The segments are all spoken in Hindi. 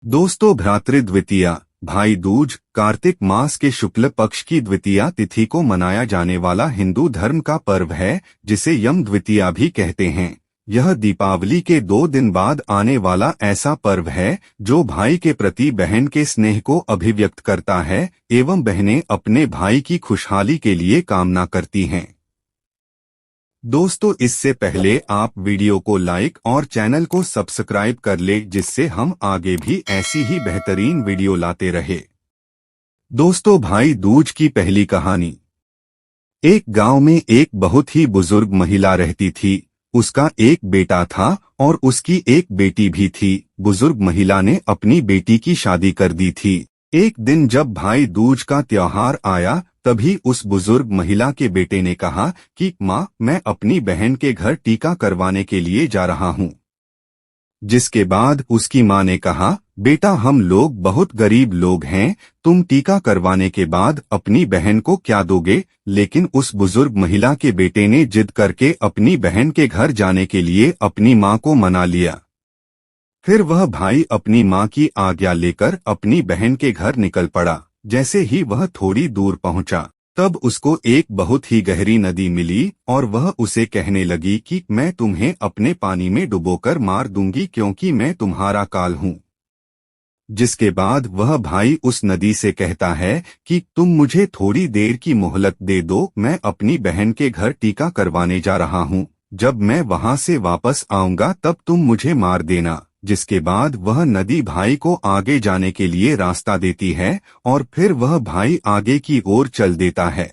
दोस्तों, भ्रातृद्वितीया भाई दूज कार्तिक मास के शुक्ल पक्ष की द्वितीया तिथि को मनाया जाने वाला हिंदू धर्म का पर्व है, जिसे यम द्वितीया भी कहते हैं। यह दीपावली के 2 दिन बाद आने वाला ऐसा पर्व है जो भाई के प्रति बहन के स्नेह को अभिव्यक्त करता है एवं बहनें अपने भाई की खुशहाली के लिए कामना करती हैं। दोस्तों, इससे पहले आप वीडियो को लाइक और चैनल को सब्सक्राइब कर ले, जिससे हम आगे भी ऐसी ही बेहतरीन वीडियो लाते रहे। दोस्तों, भाई दूज की पहली कहानी। एक गांव में एक बहुत ही बुजुर्ग महिला रहती थी। उसका एक बेटा था और उसकी एक बेटी भी थी। बुजुर्ग महिला ने अपनी बेटी की शादी कर दी थी। एक दिन जब भाई दूज का त्योहार आया, तभी उस बुजुर्ग महिला के बेटे ने कहा कि माँ, मैं अपनी बहन के घर टीका करवाने के लिए जा रहा हूँ। जिसके बाद उसकी माँ ने कहा, बेटा, हम लोग बहुत गरीब लोग हैं, तुम टीका करवाने के बाद अपनी बहन को क्या दोगे? लेकिन उस बुजुर्ग महिला के बेटे ने जिद करके अपनी बहन के घर जाने के लिए अपनी माँ को मना लिया। फिर वह भाई अपनी माँ की आज्ञा लेकर अपनी बहन के घर निकल पड़ा। जैसे ही वह थोड़ी दूर पहुंचा, तब उसको एक बहुत ही गहरी नदी मिली और वह उसे कहने लगी कि मैं तुम्हें अपने पानी में डुबोकर मार दूंगी, क्योंकि मैं तुम्हारा काल हूँ। जिसके बाद वह भाई उस नदी से कहता है कि तुम मुझे थोड़ी देर की मोहलत दे दो, मैं अपनी बहन के घर टीका करवाने जा रहा हूँ। जब मैं वहां से वापस आऊंगा तब तुम मुझे मार देना। जिसके बाद वह नदी भाई को आगे जाने के लिए रास्ता देती है और फिर वह भाई आगे की ओर चल देता है।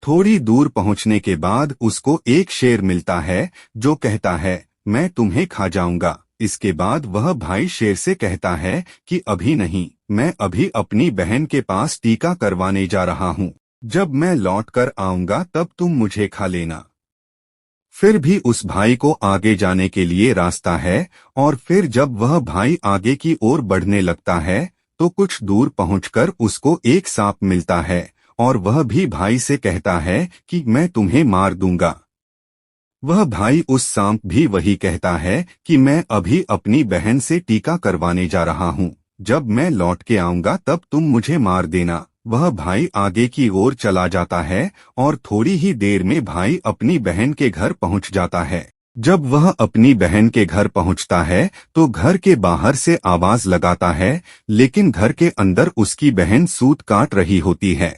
थोड़ी दूर पहुंचने के बाद उसको एक शेर मिलता है जो कहता है, मैं तुम्हें खा जाऊंगा। इसके बाद वह भाई शेर से कहता है कि अभी नहीं, मैं अभी अपनी बहन के पास टीका करवाने जा रहा हूँ। जब मैं लौट कर आऊंगा तब तुम मुझे खा लेना। फिर भी उस भाई को आगे जाने के लिए रास्ता है और फिर जब वह भाई आगे की ओर बढ़ने लगता है तो कुछ दूर पहुंचकर उसको एक सांप मिलता है और वह भी भाई से कहता है कि मैं तुम्हें मार दूंगा। वह भाई उस सांप भी वही कहता है कि मैं अभी अपनी बहन से टीका करवाने जा रहा हूँ। जब मैं लौट के आऊंगा तब तुम मुझे मार देना। वह भाई आगे की ओर चला जाता है और थोड़ी ही देर में भाई अपनी बहन के घर पहुंच जाता है। जब वह अपनी बहन के घर पहुंचता है तो घर के बाहर से आवाज लगाता है, लेकिन घर के अंदर उसकी बहन सूत काट रही होती है।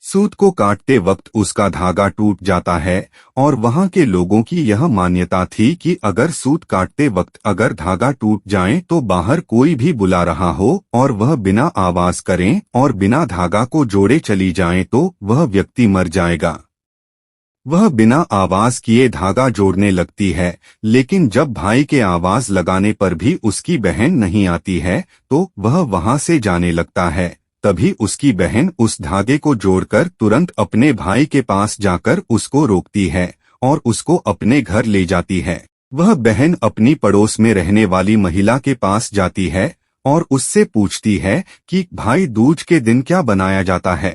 सूत को काटते वक्त उसका धागा टूट जाता है और वहां के लोगों की यह मान्यता थी कि अगर सूत काटते वक्त अगर धागा टूट जाए तो बाहर कोई भी बुला रहा हो और वह बिना आवाज करें और बिना धागा को जोड़े चली जाए तो वह व्यक्ति मर जाएगा। वह बिना आवाज किए धागा जोड़ने लगती है, लेकिन जब भाई के आवाज लगाने पर भी उसकी बहन नहीं आती है तो वह वहां से जाने लगता है। तभी उसकी बहन उस धागे को जोड़कर तुरंत अपने भाई के पास जाकर उसको रोकती है और उसको अपने घर ले जाती है। वह बहन अपनी पड़ोस में रहने वाली महिला के पास जाती है और उससे पूछती है कि भाई दूज के दिन क्या बनाया जाता है।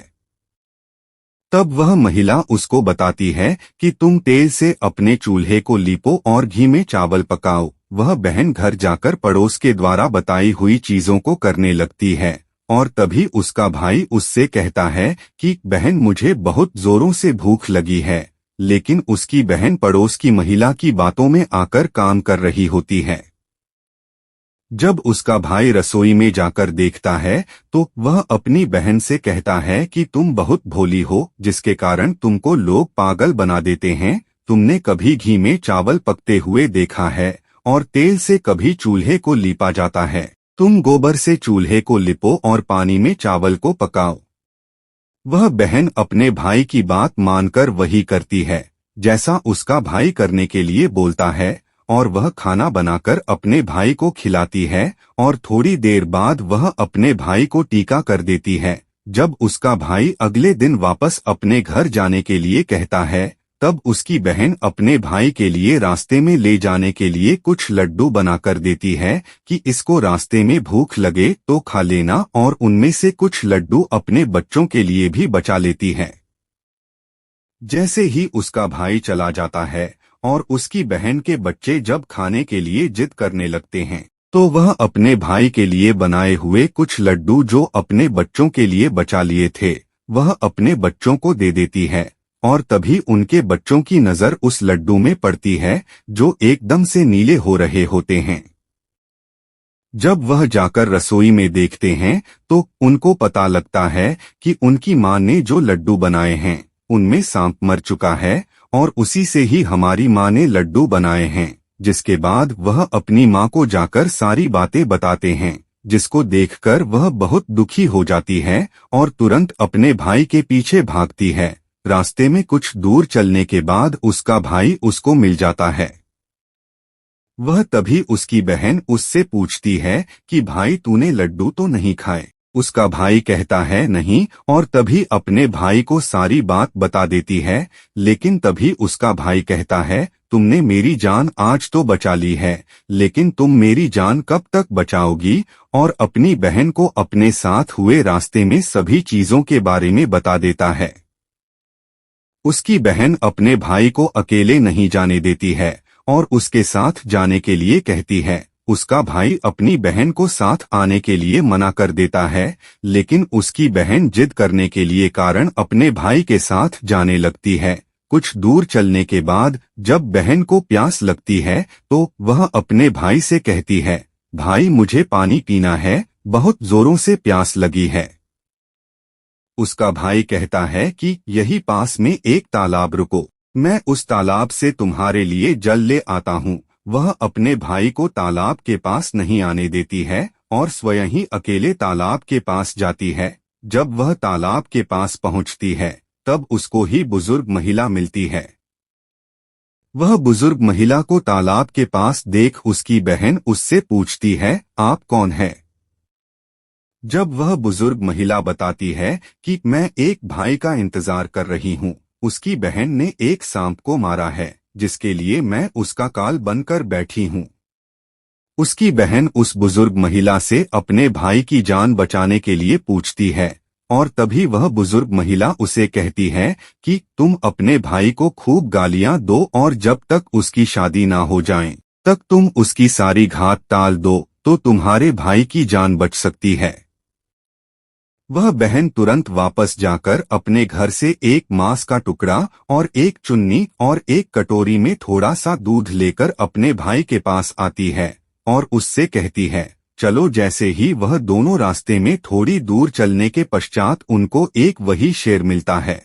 तब वह महिला उसको बताती है कि तुम तेल से अपने चूल्हे को लीपो और घी में चावल पकाओ। वह बहन घर जाकर पड़ोस के द्वारा बताई हुई चीजों को करने लगती है और तभी उसका भाई उससे कहता है कि बहन, मुझे बहुत जोरों से भूख लगी है। लेकिन उसकी बहन पड़ोस की महिला की बातों में आकर काम कर रही होती है। जब उसका भाई रसोई में जाकर देखता है तो वह अपनी बहन से कहता है कि तुम बहुत भोली हो, जिसके कारण तुमको लोग पागल बना देते हैं। तुमने कभी घी में चावल पकते हुए देखा है और तेल से कभी चूल्हे को लीपा जाता है। तुम गोबर से चूल्हे को लिपो और पानी में चावल को पकाओ। वह बहन अपने भाई की बात मानकर वही करती है जैसा उसका भाई करने के लिए बोलता है और वह खाना बनाकर अपने भाई को खिलाती है और थोड़ी देर बाद वह अपने भाई को टीका कर देती है। जब उसका भाई अगले दिन वापस अपने घर जाने के लिए कहता है, तब उसकी बहन अपने भाई के लिए रास्ते में ले जाने के लिए कुछ लड्डू बनाकर देती है कि इसको रास्ते में भूख लगे तो खा लेना, और उनमें से कुछ लड्डू अपने बच्चों के लिए भी बचा लेती है। जैसे ही उसका भाई चला जाता है और उसकी बहन के बच्चे जब खाने के लिए जिद करने लगते हैं, तो वह अपने भाई के लिए बनाए हुए कुछ लड्डू जो अपने बच्चों के लिए बचा लिए थे वह अपने बच्चों को दे देती है और तभी उनके बच्चों की नजर उस लड्डू में पड़ती है जो एकदम से नीले हो रहे होते हैं। जब वह जाकर रसोई में देखते हैं तो उनको पता लगता है कि उनकी माँ ने जो लड्डू बनाए हैं उनमें सांप मर चुका है और उसी से ही हमारी माँ ने लड्डू बनाए हैं। जिसके बाद वह अपनी माँ को जाकर सारी बातें बताते हैं, जिसको देखकर वह बहुत दुखी हो जाती है और तुरंत अपने भाई के पीछे भागती है। रास्ते में कुछ दूर चलने के बाद उसका भाई उसको मिल जाता है। वह तभी उसकी बहन उससे पूछती है कि भाई तूने लड्डू तो नहीं खाए। उसका भाई कहता है नहीं और तभी अपने भाई को सारी बात बता देती है। लेकिन तभी उसका भाई कहता है तुमने मेरी जान आज तो बचा ली है, लेकिन तुम मेरी जान कब तक बचाओगी? और अपनी बहन को अपने साथ हुए रास्ते में सभी चीजों के बारे में बता देता है। उसकी बहन अपने भाई को अकेले नहीं जाने देती है और उसके साथ जाने के लिए कहती है। उसका भाई अपनी बहन को साथ आने के लिए मना कर देता है, लेकिन उसकी बहन जिद करने के लिए कारण अपने भाई के साथ जाने लगती है। कुछ दूर चलने के बाद जब बहन को प्यास लगती है तो वह अपने भाई से कहती है, भाई मुझे पानी पीना है, बहुत जोरों से प्यास लगी है। उसका भाई कहता है कि यही पास में एक तालाब रुको, मैं उस तालाब से तुम्हारे लिए जल ले आता हूँ। वह अपने भाई को तालाब के पास नहीं आने देती है और स्वयं ही अकेले तालाब के पास जाती है। जब वह तालाब के पास पहुंचती है तब उसको ही बुजुर्ग महिला मिलती है। वह बुजुर्ग महिला को तालाब के पास देख उसकी बहन उससे पूछती है, आप कौन है? जब वह बुजुर्ग महिला बताती है कि मैं एक भाई का इंतजार कर रही हूँ, उसकी बहन ने एक सांप को मारा है जिसके लिए मैं उसका काल बनकर बैठी हूँ। उसकी बहन उस बुजुर्ग महिला से अपने भाई की जान बचाने के लिए पूछती है और तभी वह बुजुर्ग महिला उसे कहती है कि तुम अपने भाई को खूब गालियां दो और जब तक उसकी शादी ना हो जाए तक तुम उसकी सारी घात टाल दो तो तुम्हारे भाई की जान बच सकती है। वह बहन तुरंत वापस जाकर अपने घर से एक मांस का टुकड़ा और एक चुन्नी और एक कटोरी में थोड़ा सा दूध लेकर अपने भाई के पास आती है और उससे कहती है चलो। जैसे ही वह दोनों रास्ते में थोड़ी दूर चलने के पश्चात उनको एक वही शेर मिलता है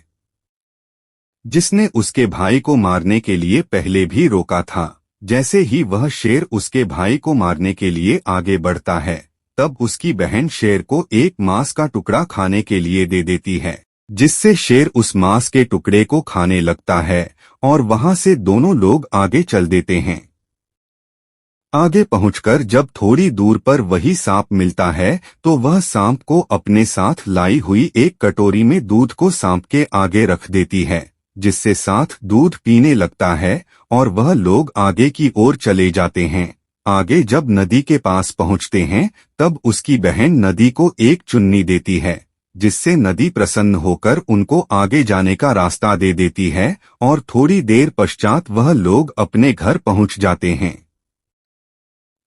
जिसने उसके भाई को मारने के लिए पहले भी रोका था। जैसे ही वह शेर उसके भाई को मारने के लिए आगे बढ़ता है तब उसकी बहन शेर को एक मांस का टुकड़ा खाने के लिए दे देती है, जिससे शेर उस मांस के टुकड़े को खाने लगता है और वहां से दोनों लोग आगे चल देते हैं। आगे पहुंचकर जब थोड़ी दूर पर वही सांप मिलता है तो वह सांप को अपने साथ लाई हुई एक कटोरी में दूध को सांप के आगे रख देती है, जिससे साथ दूध पीने लगता है और वह लोग आगे की ओर चले जाते हैं। आगे जब नदी के पास पहुंचते हैं तब उसकी बहन नदी को एक चुन्नी देती है, जिससे नदी प्रसन्न होकर उनको आगे जाने का रास्ता दे देती है और थोड़ी देर पश्चात वह लोग अपने घर पहुंच जाते हैं।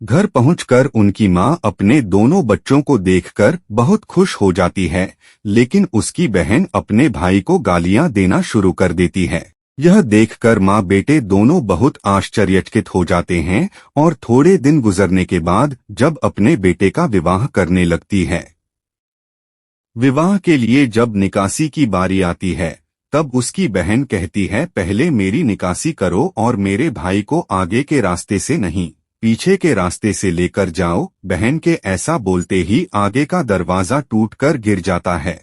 घर पहुंचकर उनकी मां अपने दोनों बच्चों को देखकर बहुत खुश हो जाती है, लेकिन उसकी बहन अपने भाई को गालियां देना शुरू कर देती है। यह देखकर माँ बेटे दोनों बहुत आश्चर्यचकित हो जाते हैं और थोड़े दिन गुजरने के बाद जब अपने बेटे का विवाह करने लगती है। विवाह के लिए जब निकासी की बारी आती है तब उसकी बहन कहती है पहले मेरी निकासी करो और मेरे भाई को आगे के रास्ते से नहीं पीछे के रास्ते से लेकर जाओ। बहन के ऐसा बोलते ही आगे का दरवाजा टूटकर गिर जाता है,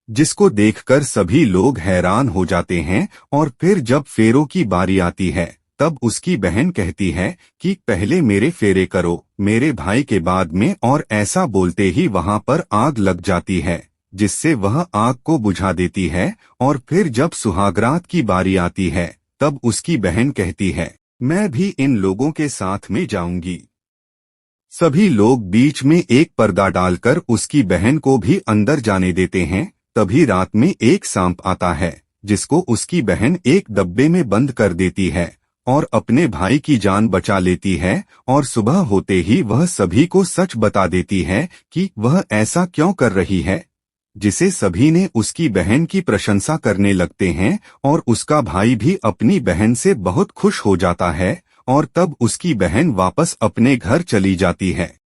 जिसको देखकर सभी लोग हैरान हो जाते हैं। और फिर जब फेरों की बारी आती है तब उसकी बहन कहती है कि पहले मेरे फेरे करो मेरे भाई के बाद में, और ऐसा बोलते ही वहां पर आग लग जाती है, जिससे वह आग को बुझा देती है। और फिर जब सुहागरात की बारी आती है तब उसकी बहन कहती है मैं भी इन लोगों के साथ में जाऊंगी। सभी लोग बीच में एक पर्दा डालकर उसकी बहन को भी अंदर जाने देते हैं। तभी रात में एक सांप आता है जिसको उसकी बहन एक डब्बे में बंद कर देती है और अपने भाई की जान बचा लेती है और सुबह होते ही वह सभी को सच बता देती है कि वह ऐसा क्यों कर रही है, जिसे सभी ने उसकी बहन की प्रशंसा करने लगते हैं और उसका भाई भी अपनी बहन से बहुत खुश हो जाता है और तब उसकी बहन वापस अपने घर चली जाती है।